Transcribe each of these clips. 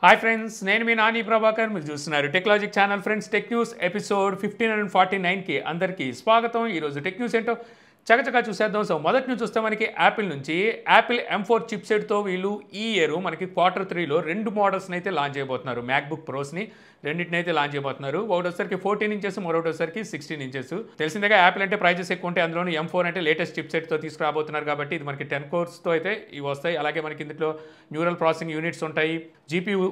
Hi friends, నేను మీ నాని ప్రభాకర్. మీరు చూస్తున్నారు technologic channel. Friends, tech news episode 1549కి అందరికీ స్వాగతం. ఈరోజు టెక్ న్యూస్ ఏంటో చకచకా చూసేద్దాం. సో మొదటి నుంచి చూస్తే మనకి యాపిల్ నుంచి యాపిల్ M4 చిప్సెట్తో వీళ్ళు ఈ ఇయర్ మనకి Q3లో రెండు మోడల్స్ని అయితే లాంచ్ చేయబోతున్నారు. మ్యాక్బుక్ ప్రోస్ని రెండింటిని అయితే లాంచ్ చేయబోతున్నారు. ఒకటోసరికి 14 ఇంచెస్, మరొకటోసరికి 16 ఇంచెస్. తెలిసిందిగా యాపిల్ అంటే ప్రైజెస్ ఎక్కువ ఉంటాయి, అందులోని M4 అంటే లేటెస్ట్ చిప్సెట్తో తీసుకురాబోతున్నారు కాబట్టి ఇది మనకి 10 కోర్స్తో అయితే ఇవి వస్తాయి. అలాగే మనకి ఇందులో న్యూరల్ ప్రాసెసింగ్ యూనిట్స్ ఉంటాయి, GPU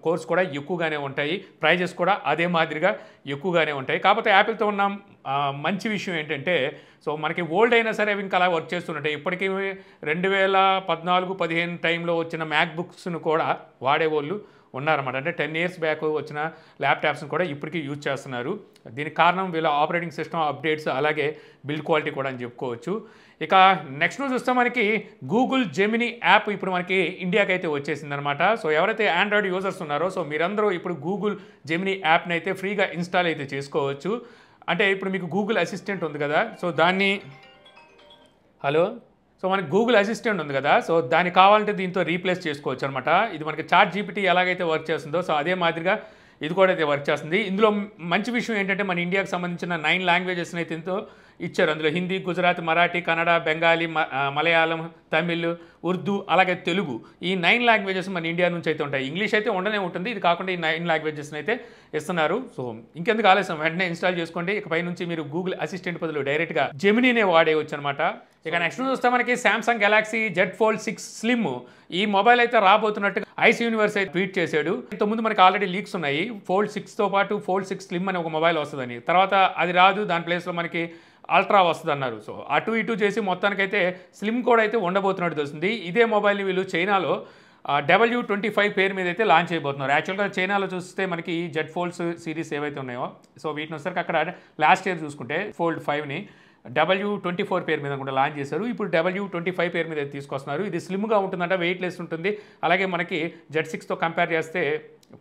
కోర్స్ కూడా ఎక్కువగానే ఉంటాయి, ప్రైజెస్ కూడా అదే మాదిరిగా ఎక్కువగానే ఉంటాయి. కాకపోతే యాపిల్తో ఉన్న మంచి విషయం ఏంటంటే, సో మనకి ఓల్డ్ అయినా సరే అవి ఇంకా అలా వర్క్ చేస్తుంటాయి. ఇప్పటికీ 2014-15 టైంలో వచ్చిన మ్యాక్బుక్స్ను కూడా వాడేవాళ్ళు ఉన్నారన్నమాట. అంటే 10 ఇయర్స్ బ్యాక్ వచ్చిన ల్యాప్టాప్స్ని కూడా ఇప్పటికీ యూజ్ చేస్తున్నారు. దీనికి కారణం వీళ్ళ ఆపరేటింగ్ సిస్టమ్ అప్డేట్స్, అలాగే బిల్డ్ క్వాలిటీ కూడా అని చెప్పుకోవచ్చు. ఇక నెక్స్ట్ చూస్తే మనకి గూగుల్ జెమినీ యాప్ ఇప్పుడు మనకి ఇండియాకి అయితే వచ్చేసింది అనమాట. సో ఎవరైతే ఆండ్రాయిడ్ యూజర్స్ ఉన్నారో, సో మీరందరూ ఇప్పుడు గూగుల్ జెమినీ యాప్ని అయితే ఫ్రీగా ఇన్స్టాల్ అయితే చేసుకోవచ్చు. అంటే ఇప్పుడు మీకు గూగుల్ అసిస్టెంట్ ఉంది కదా, సో దాన్ని సో మనకి గూగుల్ అసిస్టెంట్ ఉంది కదా, సో దాన్ని కావాలంటే దీంతో రీప్లేస్ చేసుకోవచ్చు అనమాట. ఇది మనకి చాట్ జీపీటీ ఎలాగైతే వర్క్ చేస్తుందో, సో అదే మాదిరిగా ఇది కూడా అయితే వర్క్ చేస్తుంది. ఇందులో మంచి విషయం ఏంటంటే మన ఇండియాకి సంబంధించిన 9 లాంగ్వేజెస్ని అయితే ఇంతో ఇచ్చారు. అందులో హిందీ, గుజరాత్, మరాఠీ, కన్నడ, బెంగాలీ, మలయాళం, తమిళ్, ఉర్దూ, అలాగే తెలుగు, ఈ 9 లాంగ్వేజెస్ మన ఇండియా నుంచి అయితే ఉంటాయి. ఇంగ్లీష్ అయితే ఉండనే ఉంటుంది, ఇది కాకుండా ఈ 9 లాంగ్వేజెస్ని అయితే ఇస్తున్నారు. సో ఇంకెందుకు ఆలస్యం, వెంటనే ఇన్స్టాల్ చేసుకోండి. ఇకపై నుంచి మీరు గూగుల్ అసిస్టెంట్ బదులు డైరెక్ట్గా జెమినీనే వాడేయచ్చు అనమాట. ఇక నెక్స్ట్ చూస్తే మనకి Samsung Galaxy Z Fold 6 slim ఈ మొబైల్ అయితే రాబోతున్నట్టుగా ఐస్ యూనివర్స్ అయితే ట్వీట్ చేశాడు. ఇంతకుముందు మనకి ఆల్రెడీ లీక్స్ ఉన్నాయి, Fold 6తో పాటు Fold 6 స్లిమ్ అని ఒక మొబైల్ వస్తుందని. తర్వాత అది రాదు, దాని ప్లేస్లో మనకి అల్ట్రా వస్తుంది అన్నారు. సో అటు ఇటు చేసి మొత్తానికైతే స్లిమ్ కూడా అయితే ఉండబోతున్నట్టు తెలుస్తుంది. ఇదే మొబైల్ని వీళ్ళు చైనాలో W25 పేరు మీద అయితే లాంచ్ చేయబోతున్నారు. యాక్చువల్గా చైనాలో చూస్తే మనకి Z Fold సిరీస్ ఏవైతే ఉన్నాయో, సో వీటిని వచ్చరికి అక్కడ లాస్ట్ ఇయర్ చూసుకుంటే Fold 5ని W24 పేరు మీద కూడా లాంచ్ చేశారు. ఇప్పుడు W25 పేరు మీద తీసుకొస్తున్నారు. ఇది స్లిమ్గా ఉంటుందంట, వెయిట్ లెస్ ఉంటుంది. అలాగే మనకి Z6తో కంపేర్ చేస్తే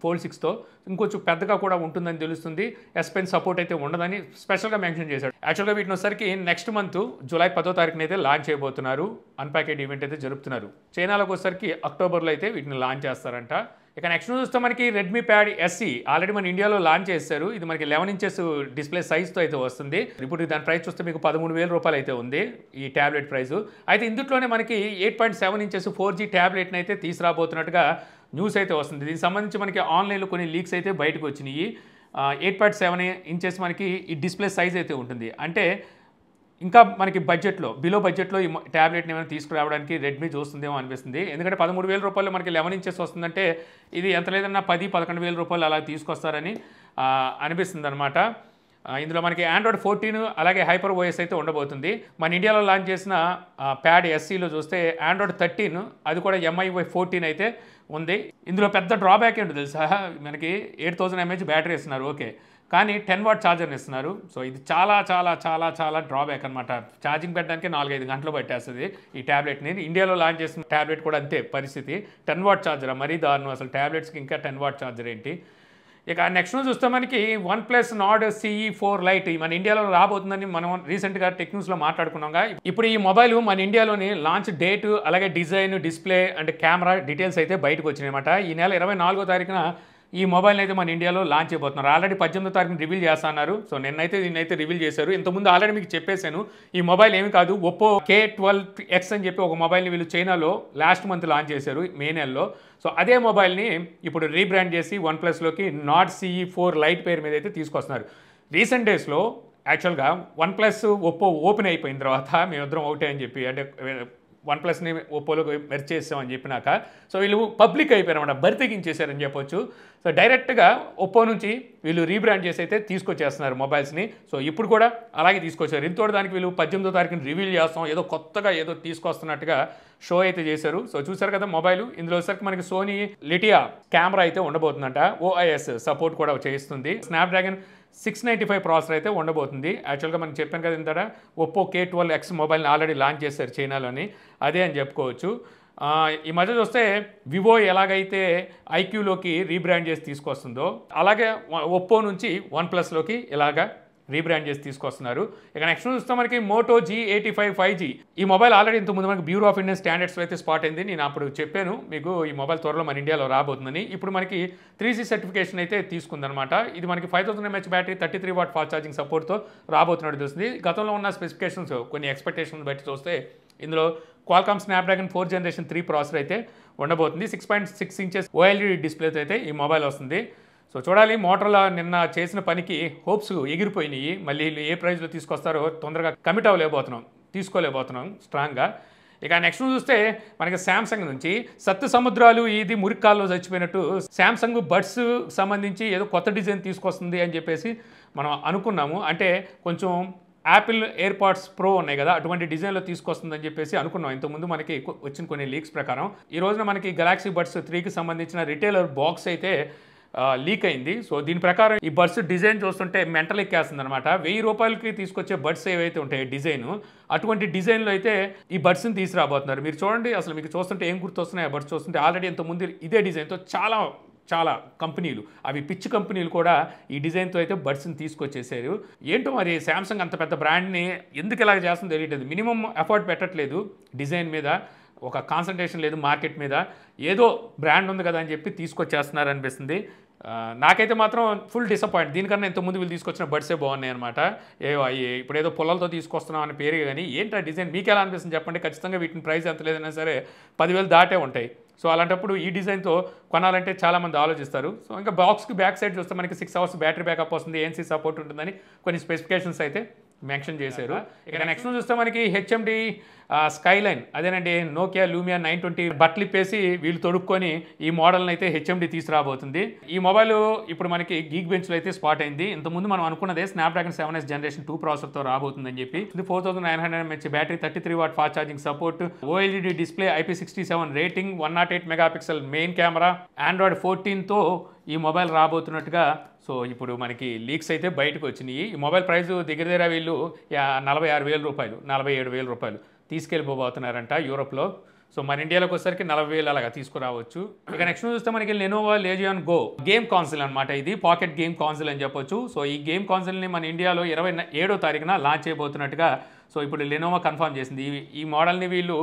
Fold 6తో ఇంకొంచెం పెద్దగా కూడా ఉంటుందని తెలుస్తుంది. S Pen సపోర్ట్ అయితే ఉండదని స్పెషల్గా మెన్షన్ చేశాడు. యాక్చువల్గా వీటిని వచ్చరికి నెక్స్ట్ మంత్ జూలై 10వ తారీఖున అయితే లాంచ్ చేయబోతున్నారు. అన్ప్యాకెడ్ ఈవెంట్ అయితే జరుపుతున్నారు. చైనాలోకి వచ్చరికి అక్టోబర్లో అయితే వీటిని లాంచ్ చేస్తారంట. ఇక నెక్స్ట్ చూస్తే మనకి రెడ్మీ ప్యాడ్ SE ఆల్రెడీ మన ఇండియాలో లాంచ్ చేశారు. ఇది మనకి 11 ఇంచెస్ డిస్ప్లే సైజ్తో అయితే వస్తుంది. ఇప్పుడు దాని ప్రైస్ చూస్తే మీకు 13,000 రూపాయలు అయితే ఉంది ఈ ట్యాబ్లెట్ ప్రైస్. అయితే ఇందులోనే మనకి 8.7 ఇంచెస్ 4G ట్యాబ్లెట్ని అయితే తీసుకురాబోతున్నట్టుగా న్యూస్ అయితే వస్తుంది. దీనికి సంబంధించి మనకి ఆన్లైన్లో కొన్ని లీక్స్ అయితే బయటకు వచ్చినాయి. 8.7 ఇంచెస్ మనకి ఈ డిస్ప్లే సైజ్ అయితే ఉంటుంది. అంటే ఇంకా మనకి బడ్జెట్లో, బిలో బడ్జెట్లో ఈ ట్యాబ్లెట్ని ఏమైనా తీసుకురావడానికి రెడ్మీ చూస్తుందేమో అనిపిస్తుంది. ఎందుకంటే 13,000 రూపాయలు మనకి 11 ఇంచెస్ వస్తుందంటే ఇది ఎంత లేదన్నా 10-11,000 రూపాయలు అలా తీసుకొస్తారని అనిపిస్తుంది అనమాట. ఇందులో మనకి ఆండ్రాయిడ్ 14 అలాగే హైపర్ OS అయితే ఉండబోతుంది. మన ఇండియాలో లాంచ్ చేసిన ప్యాడ్ SEలో చూస్తే ఆండ్రాయిడ్ 13 అది కూడా MIUI 14 అయితే ఉంది. ఇందులో పెద్ద డ్రాబ్యాక్ ఏంటో తెలుసా, మనకి 8000 mAh బ్యాటరీ ఇస్తున్నారు, ఓకే, కానీ 10 వాట్ ఛార్జర్ని ఇస్తున్నారు. సో ఇది చాలా చాలా చాలా చాలా డ్రాబ్యాక్ అనమాట. ఛార్జింగ్ పెట్టడానికి 4-5 గంటలు పట్టేస్తుంది ఈ ట్యాబ్లెట్ని. ఇండియాలో లాంచ్ చేసిన ట్యాబ్లెట్ కూడా అంతే పరిస్థితి, 10 వాట్ ఛార్జర్, మరీ దారుణం అసలు. ట్యాబ్లెట్స్కి ఇంకా 10 వాట్ ఛార్జర్ ఏంటి. ఇక నెక్స్ట్ చూస్తే మనకి OnePlus Nord CE4 Lite మన ఇండియాలో రాబోతుందని మనం రీసెంట్గా టెక్ న్యూస్లో మాట్లాడుకున్నాంగా. ఇప్పుడు ఈ మొబైల్ మన ఇండియాలోని లాంచ్ డేట్, అలాగే design, display and camera details అయితే బయటకు వచ్చినాయి అనమాట. ఈ నెల 24వ తారీఖున ఈ మొబైల్ని అయితే మన ఇండియాలో లాంచ్ చేయబోతున్నారు. ఆల్రెడీ 18వ తారీఖున రివీల్ చేస్తున్నారు. సో దీన్నైతే రివీల్ చేశారు. ఇంతకుముందు ఆల్రెడీ మీకు చెప్పేశాను, ఈ మొబైల్ ఏమి కాదు, Oppo K12X అని చెప్పి ఒక మొబైల్ని వీళ్ళు చైనాలో లాస్ట్ మంత్ లాంచ్ చేశారు, మే నెలలో. సో అదే మొబైల్ని ఇప్పుడు రీబ్రాండ్ చేసి OnePlusలోకి Nord CE4 Lite పేరు మీద అయితే తీసుకొస్తున్నారు. రీసెంట్ డేస్లో యాక్చువల్గా OnePlus Oppo ఓపెన్ అయిపోయిన తర్వాత మేమిద్దరం ఒకటే అని చెప్పి, అంటే OnePlusని Oppoలోకి మెర్జ్ చేసామని చెప్పినాక, సో వీళ్ళు పబ్లిక్ అయిపోయారన్నమాట, బరితెగించేశారని చెప్పొచ్చు. సో డైరెక్ట్గా Oppo నుంచి వీళ్ళు రీబ్రాండ్ చేసి అయితే తీసుకొచ్చేస్తున్నారు మొబైల్స్ని. సో ఇప్పుడు కూడా అలాగే తీసుకొచ్చారు. ఇంతోటి దానికి వీళ్ళు 18వ తారీఖున రివీల్ చేస్తాం, ఏదో కొత్తగా ఏదో తీసుకొస్తున్నట్టుగా షో అయితే చేశారు. సో చూసారు కదా మొబైల్. ఇందులో వచ్చరికి మనకి సోనీ లిటియా కెమెరా అయితే ఉండబోతుందంట, OIS సపోర్ట్ కూడా చేయిస్తుంది. స్నాప్డ్రాగన్ 695 ప్రాసెసర్ అయితే ఉండబోతుంది. యాక్చువల్గా మనం చెప్పాను కదా ఇంతట, Oppo K12X మొబైల్ని ఆల్రెడీ లాంచ్ చేశారు చైనాలోని, అదే అని చెప్పుకోవచ్చు. ఈ మధ్య చూస్తే వివో ఎలాగైతే ఐక్యూలోకి రీబ్రాండ్ చేసి తీసుకొస్తుందో, అలాగే Oppo నుంచి OnePlusలోకి ఇలాగా రీబ్రాండ్ చేసి తీసుకొస్తున్నారు. ఇక నెక్స్ట్ చూస్తే మనకి మోటో G85 5G. ఈ మొబైల్ ఆల్రెడీ ఇంతకుముందు మనకి బ్యూరో ఆఫ్ ఇండియన్ స్టాండర్డ్స్లో అయితే స్పాట్ అయింది. నేను అప్పుడు చెప్పాను మీకు ఈ మొబైల్ త్వరలో మన ఇండియాలో రాబోతుందని. ఇప్పుడు మనకి 3C సర్టిఫికేషన్ అయితే తీసుకుందనమాట. ఇది మనకి 5000 mAh battery 33 watt fast charging సపోర్ట్తో రాబోతున్నట్టు తెలుస్తుంది. గతంలో ఉన్న స్పెసిఫికేషన్స్ కొన్ని ఎక్స్పెక్టేషన్స్ బట్టి చూస్తే ఇందులో క్వాల్కామ్ స్నాప్డ్రాగన్ 4 జనరేషన్ 3 ప్రాసెసర్ అయితే ఉండబోతుంది. 6.6 ఇంచెస్ OLED డిస్ప్లేతో అయితే ఈ మొబైల్ వస్తుంది. సో చూడాలి, మోటరోలా నిన్న చేసిన పనికి హోప్స్ ఎగిరిపోయినాయి. మళ్ళీ ఏ ప్రైస్లో తీసుకొస్తారో తొందరగా కమిట్ తీసుకోలేకపోతున్నాం స్ట్రాంగ్గా. ఇక నెక్స్ట్ చూస్తే మనకి శాంసంగ్ నుంచి సప్త సముద్రాలు ఇది మురికాల్లో చచ్చిపోయినట్టు శాంసంగ్ బడ్స్ సంబంధించి ఏదో కొత్త డిజైన్ తీసుకొస్తుంది అని చెప్పేసి మనం అనుకున్నాము. అంటే కొంచెం యాపిల్ ఎయిర్పాడ్స్ ప్రో ఉన్నాయి కదా, అటువంటి డిజైన్లో తీసుకొస్తుందని చెప్పేసి అనుకున్నాం. ఇంతకుముందు మనకి వచ్చిన కొన్ని లీక్స్ ప్రకారం ఈ రోజున మనకి గెలాక్సీ బడ్స్ 3కి సంబంధించిన రిటైలర్ బాక్స్ అయితే లీక్ అయింది. సో దీని ప్రకారం ఈ బడ్స్ డిజైన్ చూస్తుంటే మెంటల్ ఎక్కేస్తుంది అనమాట. 1000 రూపాయలకి తీసుకొచ్చే బడ్స్ ఏవైతే ఉంటాయో డిజైన్, అటువంటి డిజైన్లో అయితే ఈ బడ్స్ని తీసుకురాబోతున్నారు. మీరు చూడండి, అసలు మీకు చూస్తుంటే ఏం గుర్తొస్తున్నాయి ఆ బడ్స్ చూస్తుంటే. ఆల్రెడీ ఇంతకుముందు ఇదే డిజైన్తో చాలా కంపెనీలు, అవి పిచ్చి కంపెనీలు కూడా ఈ డిజైన్తో అయితే బడ్స్ని తీసుకొచ్చేసారు. ఏంటో మరి శాంసంగ్ అంత పెద్ద బ్రాండ్ని ఎందుకు ఇలాగ చేస్తుందో తెలియట్లేదు. మినిమం ఎఫర్ట్ పెట్టట్లేదు డిజైన్ మీద, ఒక కాన్సన్ట్రేషన్ లేదు మార్కెట్ మీద. ఏదో బ్రాండ్ ఉంది కదా అని చెప్పి తీసుకొచ్చేస్తున్నారు అనిపిస్తుంది. నాకైతే మాత్రం ఫుల్ డిసప్పాయింట్. దీనికన్నా ఇంతకుముందు వీళ్ళు తీసుకొచ్చిన బడ్సే బాగున్నాయి అనమాట. ఇప్పుడు ఏదో పొలాలతో తీసుకొస్తున్నాం అనే పేరు కానీ ఏంటి ఆ డిజైన్ మీకు ఎలా అనిపిస్తుంది చెప్పండి. ఖచ్చితంగా వీటిని ప్రైస్ ఎంత లేదన్నా సరే 10,000 దాటే ఉంటాయి. సో అలాంటప్పుడు ఈ డిజైన్తో కొనాలంటే చాలామంది ఆలోచిస్తారు. సో ఇంకా బాక్స్కి బ్యాక్ సైడ్ చూస్తే మనకి 6 hours బ్యాటరీ బ్యాకప్ వస్తుంది, ANC సపోర్ట్ ఉంటుందని కొన్ని స్పెసిఫికేషన్స్ అయితే మెన్షన్ చేశారు. ఇక నెక్స్ట్ చూస్తే మనకి HMD స్కైలైన్, అదేనండి నోకియా లూమియా 920 బట్టలు ఇప్పేసి వీళ్ళు తొడుక్కొని ఈ మోడల్ని అయితే HMD తీసుకురాబోతుంది. ఈ మొబైల్ ఇప్పుడు మనకి గీక్ బెంచ్లో అయితే స్పాట్ అయింది. ఇంతకుముందు మనం అనుకున్నదే స్నాప్డ్రాగన్ 7S జనరేషన్ 2 ప్రాసెసర్తో రాబోతుందని చెప్పి. 4900 mAh battery, 33 watt fast charging support, OLED display, IP67 rating, 108 megapixel main camera, Android 14తో ఈ మొబైల్ రాబోతున్నట్టుగా సో ఇప్పుడు మనకి లీక్స్ అయితే బయటకు వచ్చినాయి. ఈ మొబైల్ ప్రైస్ దగ్గర వీళ్ళు 46,000 రూపాయలు, 47,000 రూపాయలు తీసుకెళ్ళిపోబోతున్నారంట యూరోప్లో. సో మన ఇండియాలోకి వచ్చేసరికి 40,000 అలాగా తీసుకురావచ్చు. ఇక నెక్స్ట్ చూస్తే మనకి లెనోవో లెజియాన్ గో గేమ్ కాన్సోల్ అనమాట. ఇది పాకెట్ గేమ్ కాన్సోల్ అని చెప్పొచ్చు. సో ఈ గేమ్ కాన్సోల్ని మన ఇండియాలో 27వ తారీఖున లాంచ్ చేయబోతున్నట్టుగా సో ఇప్పుడు లెనోవో కన్ఫర్మ్ చేసింది. ఈ మోడల్ని వీళ్ళు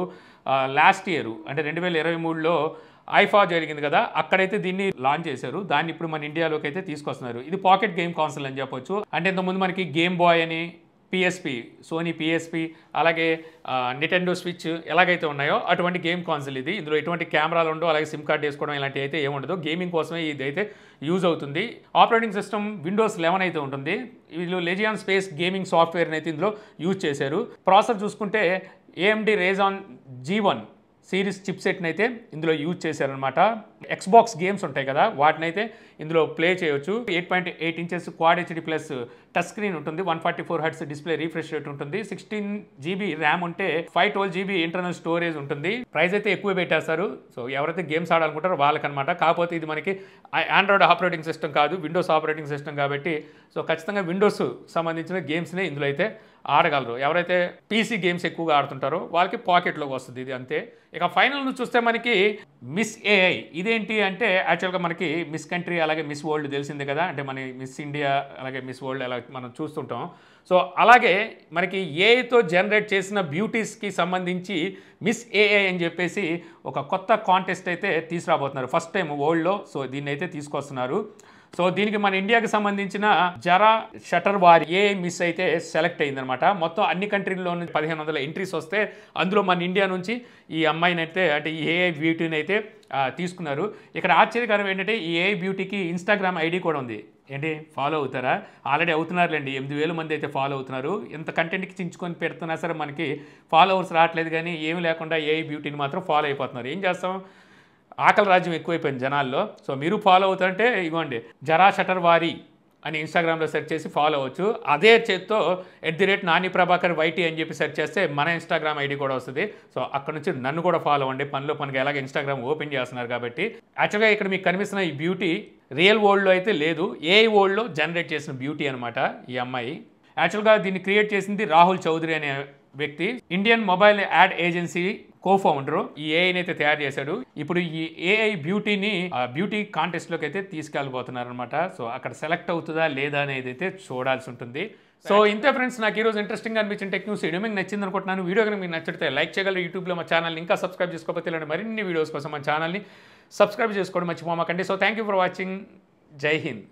లాస్ట్ ఇయర్ అంటే 2023లో ఐఫా జరిగింది కదా, అక్కడైతే దీన్ని లాంచ్ చేశారు. దాన్ని ఇప్పుడు మన ఇండియాలోకి అయితే తీసుకొస్తున్నారు. ఇది పాకెట్ గేమ్ కాన్సోల్ అని చెప్పొచ్చు. అంటే ఇంతకుముందు మనకి గేమ్ బాయ్ అని, PSP, సోనీ PSP, అలాగే నిటెండో స్విచ్ ఎలాగైతే ఉన్నాయో అటువంటి గేమ్ కాన్సోల్ ఇది. ఇందులో ఎటువంటి కెమెరాలు ఉండవు, అలాగే సిమ్ కార్డ్ వేసుకోవడం ఇలాంటివి అయితే ఏముండదు. గేమింగ్ కోసమే ఇది అయితే యూజ్ అవుతుంది. ఆపరేటింగ్ సిస్టమ్ Windows 11 అయితే ఉంటుంది. వీళ్ళు లెజియాన్ స్పేస్ గేమింగ్ సాఫ్ట్వేర్ని అయితే ఇందులో యూజ్ చేశారు. ప్రాసెసర్ చూసుకుంటే AMD Ryzen G1 సిరీస్ చిప్సెట్ని అయితే ఇందులో యూజ్ చేశారనమాట. Xbox గేమ్స్ ఉంటాయి కదా, వాటిని అయితే ఇందులో ప్లే చేయొచ్చు. 8.8 inches quad HD plus touch screen ఉంటుంది. 144 Hz డిస్ప్లే రీఫ్రెష్ రేట్ ఉంటుంది. 16 GB ర్యామ్ ఉంటే 512 GB ఇంటర్నల్ స్టోరేజ్ ఉంటుంది. ప్రైస్ అయితే ఎక్కువ పెట్టేస్తారు. సో ఎవరైతే గేమ్స్ ఆడాలనుకుంటారో వాళ్ళకనమాట. కాకపోతే ఇది మనకి ఆండ్రాయిడ్ ఆపరేటింగ్ సిస్టమ్ కాదు, విండోస్ ఆపరేటింగ్ సిస్టమ్ కాబట్టి సో ఖచ్చితంగా విండోస్ సంబంధించిన గేమ్స్నే ఇందులో అయితే ఆడగలరు. ఎవరైతే PC గేమ్స్ ఎక్కువగా ఆడుతుంటారో వాళ్ళకి పాకెట్లోకి వస్తుంది ఇది, అంతే. ఇక ఫైనల్ నుంచి చూస్తే మనకి మిస్ AI ఇదేంటి అంటే యాక్చువల్గా మనకి మిస్ కంట్రీ అలాగే మిస్ వరల్డ్ తెలిసిందే కదా, అంటే మన మిస్ ఇండియా అలాగే మిస్ వరల్డ్ అలా మనం చూస్తుంటాం. సో అలాగే మనకి ఏఐతో జనరేట్ చేసిన బ్యూటీస్కి సంబంధించి మిస్ AI అని చెప్పేసి ఒక కొత్త కాంటెస్ట్ అయితే తీసుకురాబోతున్నారు ఫస్ట్ టైం వరల్డ్లో. సో దీన్ని అయితే తీసుకొస్తున్నారు. సో దీనికి మన ఇండియాకి సంబంధించిన జరా షటర్వారి AI మిస్ అయితే సెలెక్ట్ అయిందనమాట. మొత్తం అన్ని కంట్రీల్లో నుంచి 1500 ఎంట్రీస్ వస్తే అందులో మన ఇండియా నుంచి ఈ అమ్మాయిని అయితే అంటే ఈ AI బ్యూటీని అయితే తీసుకున్నారు. ఇక్కడ ఆశ్చర్యకరం ఏంటంటే ఈ AI బ్యూటీకి ఇన్స్టాగ్రామ్ ID కూడా ఉంది. ఏంటి ఫాలో అవుతారా? ఆల్రెడీ అవుతున్నారులేండి, 8,000 మంది అయితే ఫాలో అవుతున్నారు. ఎంత కంటెంట్కి చించుకొని పెడుతున్నా సరే మనకి ఫాలోవర్స్ రావట్లేదు, కానీ ఏమి లేకుండా AI బ్యూటీని మాత్రం ఫాలో అయిపోతున్నారు. ఏం చేస్తాం, ఆకలి రాజ్యం ఎక్కువైపోయింది జనాల్లో. సో మీరు ఫాలో అవుతారంటే ఇవ్వండి జరా షటర్వారి అని ఇన్స్టాగ్రామ్లో సెర్చ్ చేసి ఫాలో అవ్వచ్చు. అదే చేత్తో @నాని ప్రభాకర్ YT అని చెప్పి సెర్చ్ చేస్తే మన ఇన్స్టాగ్రామ్ ID కూడా వస్తుంది. సో అక్కడ నుంచి నన్ను కూడా ఫాలో అవ్వండి. పనిలో పనికి ఎలాగ ఇన్స్టాగ్రామ్ ఓపెన్ చేస్తున్నారు కాబట్టి. యాక్చువల్గా ఇక్కడ మీకు కనిపిస్తున్న ఈ బ్యూటీ రియల్ వరల్డ్లో అయితే లేదు, AI వరల్డ్లో జనరేట్ చేసిన బ్యూటీ అనమాట ఈ అమ్మాయి. యాక్చువల్గా దీన్ని క్రియేట్ చేసింది రాహుల్ చౌదరి అనే వ్యక్తి, ఇండియన్ మొబైల్ యాడ్ ఏజెన్సీ కో-ఫౌండరు. ఈ ఏఐని అయితే తయారు చేశాడు. ఇప్పుడు ఈ AI బ్యూటీని బ్యూటీ కాంటెస్ట్లోకి అయితే తీసుకెళ్ళబోతున్నారు అనమాట. సో అక్కడ సెలెక్ట్ అవుతుందా లేదా అనేది అయితే చూడాల్సి ఉంటుంది. సో ఇంతే ఫ్రెండ్స్, నాకు ఈరోజు ఇంట్రెస్టింగ్గా అనిపించిన టెక్ న్యూస్ వీడియో మీకు నచ్చింది అనుకుంటున్నాను. వీడియో కనుక మీకు నచ్చితే లైక్ చేయగలరు. యూట్యూబ్లో మా ఛానల్ని ఇంకా సబ్స్క్రైబ్ చేసుకోకపోతే ఇలాంటి మరిన్ని వీడియోస్ కోసం మా ఛానల్ని సబ్స్క్రైబ్ చేసుకోవడం మర్చిపోమాకండి. So thank you for watching. జై హింద్.